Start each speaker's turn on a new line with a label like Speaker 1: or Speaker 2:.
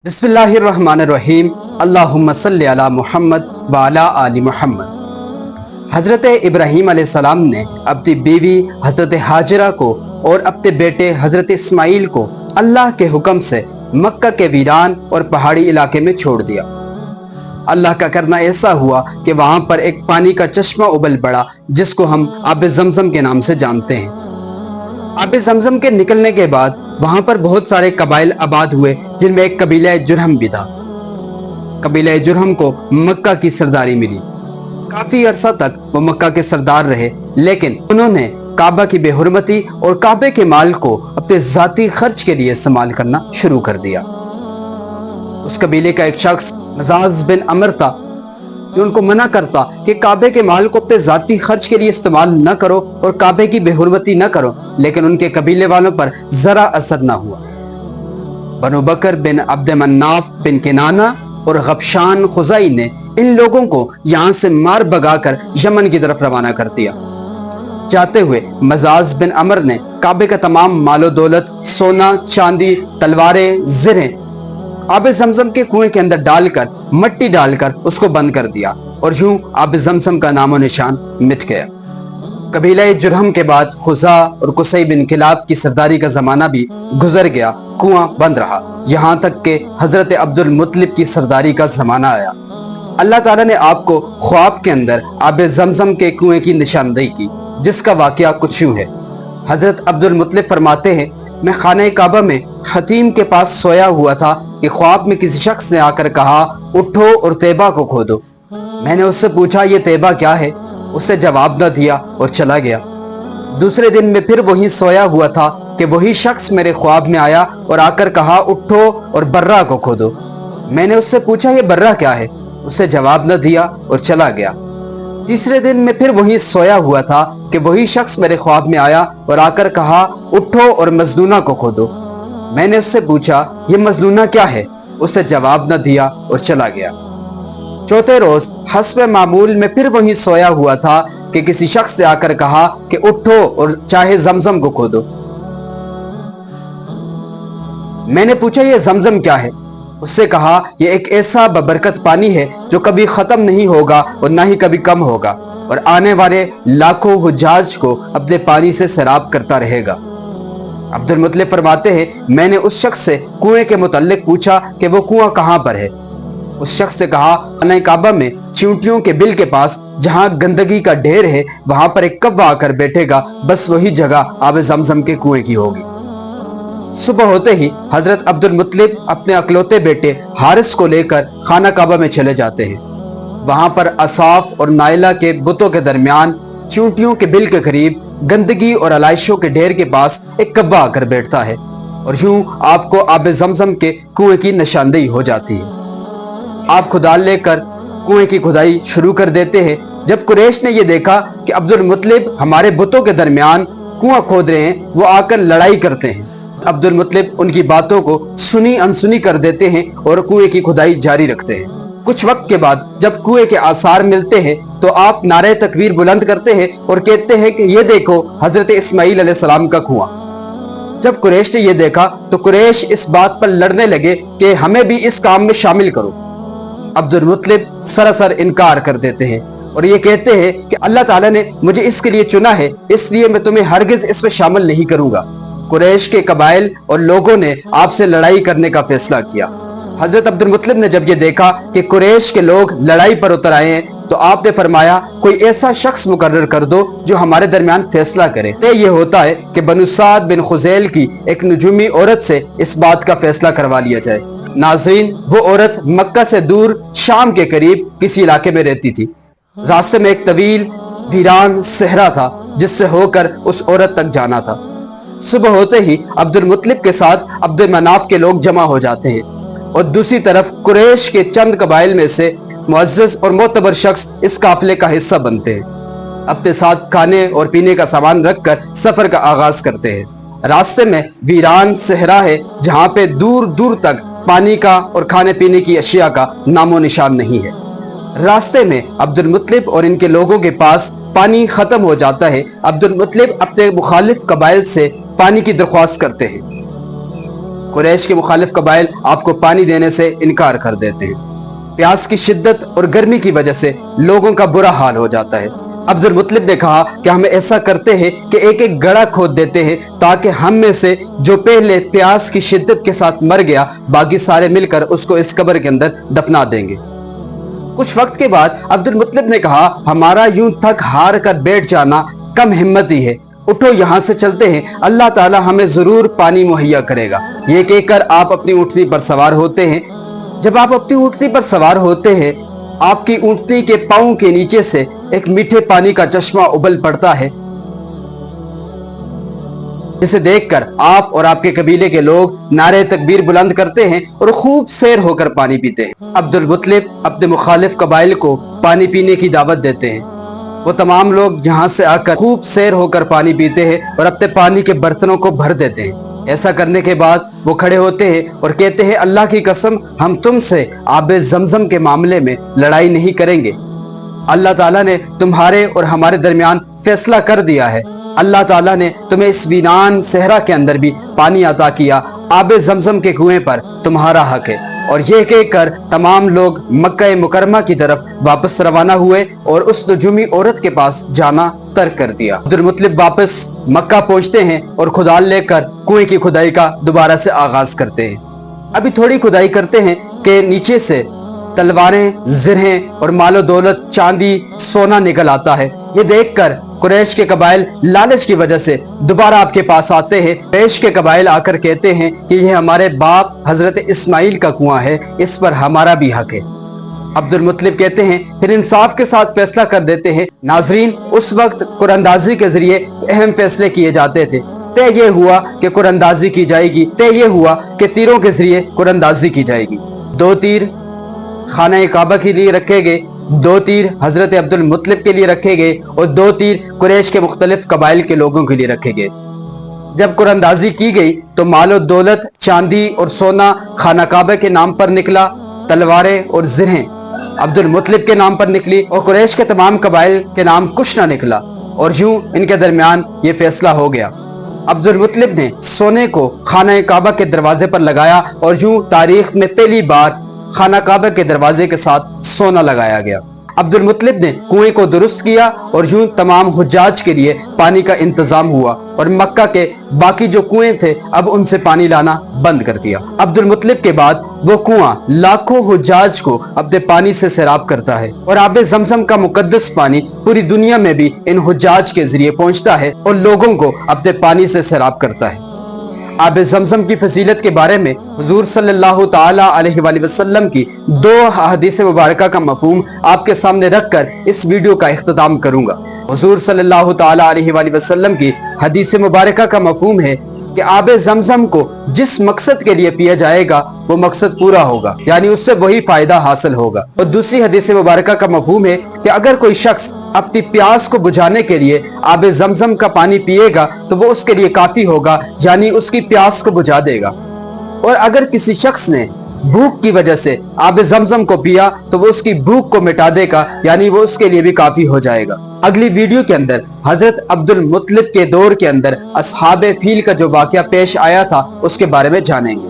Speaker 1: बिस्मिल्लाहिर्रहमानिर्रहीम अल्लाहुम्मा सल्ली अला मुहम्मद व अला आलि मुहम्मद। हज़रत इब्राहीम अलैहिस्सलाम ने अपनी बीवी हज़रत हाजरा को और अपने बेटे हज़रत इस्माइल को अल्लाह के हुक्म से मक्का के वीरान और पहाड़ी इलाके में छोड़ दिया। अल्लाह का करना ऐसा हुआ कि वहाँ पर एक पानी का चश्मा उबल पड़ा जिसको हम आब ज़मज़म के नाम से जानते हैं। आब ज़मज़म के निकलने के बाद वहां पर बहुत सारे कबाइल आबाद हुए, जिनमें एक कबीला जुरहम भी था। कबीला जुरहम को मक्का की सरदारी मिली। काफी अरसा तक वो मक्का के सरदार रहे, लेकिन उन्होंने काबा की बेहुरमती और काबे के माल को अपने जाती खर्च के लिए इस्तेमाल करना शुरू कर दिया। उस कबीले का एक शख्स मजाज बिन अमर था जो उनको मना करता कि काबे के माल को अपने जाती खर्च के लिए इस्तेमाल न करो और काबे की बेहुरमती न करो, लेकिन उनके कबीले वालों पर जरा असर न हुआ। बनु बकर बिन अब्द मन्नाफ बिन किनाना और गबशान खुजाई ने इन लोगों को यहाँ से मार भगाकर यमन की तरफ रवाना कर दिया। जाते हुए मजाज बिन अमर ने काबे का तमाम मालो दौलत, सोना चांदी, तलवारें, ज़रें आब ज़मज़म के कुएं के अंदर डालकर मट्टी डालकर उसको बंद कर दिया और यूं आब ज़मज़म का नामो निशान मिट गया। कबीला जुरहम के बाद खुजा और कुसै बिन किलाब की सरदारी का जमाना भी गुजर गया। कुआं बंद रहा, यहाँ तक के हजरत अब्दुल मुत्तलिब की सरदारी का जमाना आया। अल्लाह ताला ने आपको ख्वाब के अंदर आब ज़मज़म के कुएं की निशानदेही की, जिसका वाकया कुछ यूं है। हजरत अब्दुल मुत्तलिब फरमाते हैं, मैं खाने काबा में हतीम के पास सोया हुआ था कि ख्वाब में किसी शख्स ने आकर कहा, उठो और तैबा को खोदो। मैंने उससे पूछा, ये तैबा क्या है? उससे जवाब न दिया और चला गया। दूसरे दिन में फिर वहीं सोया हुआ था कि वही शख्स मेरे ख्वाब में आया और आकर कहा, उठो और बर्रा को खोदो। मैंने उससे पूछा, ये बर्रा क्या है? उससे जवाब न दिया और चला गया। तीसरे दिन में फिर वहीं सोया हुआ था कि वही शख्स मेरे ख्वाब में आया और आकर कहा, उठो और मजलूना को खोदो। मैंने उससे पूछा, ये मजलूना क्या है? उससे जवाब न दिया और चला गया। चौथे रोज हस्ब मामूल में फिर वहीं सोया हुआ था कि किसी शख्स ने आकर कहा कि उठो और चाहे जमजम को खोदो। मैंने पूछा, ये जमजम क्या है? उससे कहा, यह एक ऐसा बबरकत पानी है जो कभी खत्म नहीं होगा और ना ही कभी कम होगा और आने वाले लाखों हुज्जाज को अपने पानी से सैराब करता रहेगा। अब्दुल मुत्तलिब फरमाते हैं, मैंने उस शख्स से कुएं के मुतल्लिक पूछा कि वो कुआं कहां पर है। उस शख्स ने कहा, खाना काबा में चींटियों के बिल के पास जहां गंदगी का ढेर है, वहां पर एक कव्वा आकर बैठेगा, बस वही जगह आब ज़मज़म के कुएं की होगी। सुबह होते ही हजरत अब्दुल मुत्तलिब अपने अकलौते बेटे हारिस को लेकर खाना काबा में चले जाते हैं। वहां पर असाफ और नाइला के बुतों के दरमियान चींटियों के बिल के करीब गंदगी और अलाइशों के ढेर के पास एक कव्वा आकर बैठता है और यूं आपको आब ज़मज़म के कुएं की निशानदेही हो जाती है। आप खुदाल लेकर कुएं की खुदाई शुरू कर देते हैं। जब कुरैश ने यह देखा कि अब्दुल मुत्तलिब हमारे बुतों के दरमियान कुआं खोद रहे हैं, वो आकर लड़ाई करते हैं। अब्दुल मुत्तलिब उनकी बातों को सुनी अनसुनी कर देते हैं और कुएं की खुदाई जारी रखते हैं। कुछ वक्त के बाद जब कुएं के आसार मिलते हैं तो आप नारे तकबीर बुलंद करते हैं और कहते हैं कि ये देखो हजरत इस्माइल अलैहिस्सलाम का कुआं। जब कुरैश ने यह देखा तो कुरैश इस बात पर लड़ने लगे कि हमें भी इस काम में शामिल करो। अब्दुल मुत्तलिब सरासर इनकार कर देते हैं और ये कहते हैं कि अल्लाह ताला ने मुझे इसके लिए चुना है, इसलिए मैं तुम्हें हरगिज इसमें शामिल नहीं करूंगा। कुरैश के कबाइल और लोगों ने आपसे लड़ाई करने का फैसला किया। हजरत अब्दुल मुत्तलिब ने जब ये देखा कि कुरैश के लोग लड़ाई पर उतर आए हैं तो आपने फरमाया, कोई ऐसा शख्स मुकर्रर कर दो जो हमारे दरमियान फैसला करे। तो ये होता है कि बनु साद बिन खुजैल की एक नजूमी औरत से इस बात का फैसला करवा लिया जाए। नाज़रीन, वो औरत मक्का से दूर शाम के करीब किसी इलाके में रहती थी। रास्ते में एक तवील वीरान सहरा था जिससे होकर उस औरत तक जाना था। सुबह होते ही अब्दुल मुत्तलिब के साथ अब्दुल मनाफ के लोग जमा हो जाते हैं और दूसरी तरफ कुरैश के चंद कबाइल में से मुअज़्ज़ज़ और मोतबर शख्स इस काफिले का हिस्सा बनते हैं। अपने साथ खाने और पीने का सामान रखकर सफर का आगाज करते हैं। रास्ते में वीरान सहरा है जहां पे दूर दूर तक पानी का और खाने पीने की अशिया का नामो निशान नहीं है। रास्ते में अब्दुल मुत्तलिब और इनके लोगों के पास पानी खत्म हो जाता है। अब्दुल मुत्तलिब अपने मुखालिफ कबाइल से पानी की दरख्वास्त करते हैं। कुरैश के मुखालिफ कबाइल आपको पानी देने से इनकार कर देते हैं। प्यास की शिद्दत और गर्मी की वजह से लोगों का बुरा हाल हो जाता है। अब्दुल मुत्तलिब ने कहा कि हम ऐसा करते हैं कि एक एक गड़ा खोद देते हैं ताकि हम में से जो पहले प्यास की शिद्दत के साथ मर गया, बाकी सारे मिलकर उसको इस कब्र के अंदर दफना देंगे। कुछ वक्त के बाद अब्दुल मुत्तलिब ने कहा, हमारा यूं थक हार कर बैठ जाना कम हिम्मती है, उठो यहाँ से चलते हैं, अल्लाह ताला हमें जरूर पानी मुहैया करेगा। ये कहकर आप अपनी ऊँटनी पर सवार होते हैं। जब आप अपनी ऊँटनी पर सवार होते हैं, आपकी ऊँटनी के पांव के नीचे से एक मीठे पानी का चश्मा उबल पड़ता है, जिसे देखकर आप और आपके कबीले के लोग नारे तकबीर बुलंद करते हैं और खूब सैर होकर पानी पीते हैं। अब्दुल मुत्तलिब अपने मुखालिफ कबाइल को पानी पीने की दावत देते हैं। वो तमाम लोग यहाँ से आकर खूब सैर होकर पानी पीते हैं और अपने पानी के बर्तनों को भर देते हैं। ऐसा करने के बाद वो खड़े होते हैं और कहते हैं, अल्लाह की कसम, हम तुमसे आबे ज़मज़म के मामले में लड़ाई नहीं करेंगे। अल्लाह ताला ने तुम्हारे और हमारे दरमियान फैसला कर दिया है। अल्लाह ताला ने तुम्हें इस वीरान सहरा के अंदर भी पानी अता किया। आबे ज़मज़म के कुएं पर तुम्हारा हक है। और ये कहकर तमाम लोग मक्का मुकरमा की तरफ वापस रवाना हुए और उस नजूमी औरत के पास जाना तर्क कर दिया। अब्दुल मुत्तलिब वापस मक्का पहुंचते हैं और खुदाल लेकर कुएं की खुदाई का दोबारा से आगाज करते हैं। अभी थोड़ी खुदाई करते हैं कि नीचे से तलवारें, जिरहें और मालो दौलत, चांदी, सोना निकल आता है। ये देखकर कुरैश के कबाइल लालच की वजह से दोबारा आपके पास आते हैं। कुरैश के कबाइल आकर कहते हैं कि यह हमारे बाप हजरत इस्माइल का कुआं है, इस पर हमारा भी हक है। अब्दुल मुत्तलिब कहते हैं, फिर इंसाफ के साथ फैसला कर देते हैं। नाजरीन, उस वक्त कुरअंदाजी के जरिए अहम फैसले किए जाते थे। तय ये हुआ कि कुरअंदाजी की जाएगी, तय ये हुआ कि तीरों के जरिए कुरअंदाजी की जाएगी। 2 तीर खाना काबा के लिए रखे गए, 2 तीर हजरत अब्दुल मुत्तलिब के लिए रखे गए और 2 तीर कुरैश के मुख्तलिफ कबाइल के लोगों के लिए रखे गए। जब कुरअंदाजी की गई तो मालो दौलत, चांदी और सोना खाना काबा के नाम पर निकला। तलवारें और जिरहें अब्दुल मुत्तलिब के नाम पर निकली और कुरैश के तमाम कबाइल के नाम कुछ ना निकला। और यूं इनके दरमियान ये फैसला हो गया। अब्दुल मुत्तलिब ने सोने को खाना काबा के दरवाजे पर लगाया और यूं तारीख में पहली बार खाना काबा के दरवाजे के साथ सोना लगाया गया। अब्दुल मुत्तलिब ने कुएं को दुरुस्त किया और यूं तमाम हुज्जाज के लिए पानी का इंतजाम हुआ और मक्का के बाकी जो कुएं थे अब उनसे पानी लाना बंद कर दिया। अब्दुल मुत्तलिब के बाद वो कुआं लाखों हुज्जाज को अपने पानी से सैराब करता है और आबे ज़मज़म का मुकद्दस पानी पूरी दुनिया में भी इन हुज्जाज के जरिए पहुंचता है और लोगों को अपने पानी से सैराब करता है। आबे ज़मज़म की फजीलत के बारे में हुजूर सल्लल्लाहु ताला अलैहि वसल्लम की 2 हदीस मुबारका का मफहूम आपके सामने रखकर इस वीडियो का इख्तिताम करूंगा। हुजूर सल्लल्लाहु ताला अलैहि वसल्लम की हदीस मुबारका का मफहूम है कि आबे ज़मज़म को जिस मकसद के लिए पिया जाएगा वो मकसद पूरा होगा, यानी उससे वही फायदा हासिल होगा। और दूसरी हदीस मुबारका का मफहूम है कि अगर कोई शख्स अपनी प्यास को बुझाने के लिए आबे ज़मज़म का पानी पिएगा तो वो उसके लिए काफी होगा, यानी उसकी प्यास को बुझा देगा। और अगर किसी शख्स ने भूख की वजह से आबे ज़मज़म को पिया तो वो उसकी भूख को मिटा देगा, यानी वो उसके लिए भी काफी हो जाएगा। अगली वीडियो के अंदर हजरत अब्दुल मुत्तलिब के दौर के अंदर असहाबे फील का जो वाकया पेश आया था उसके बारे में जानेंगे।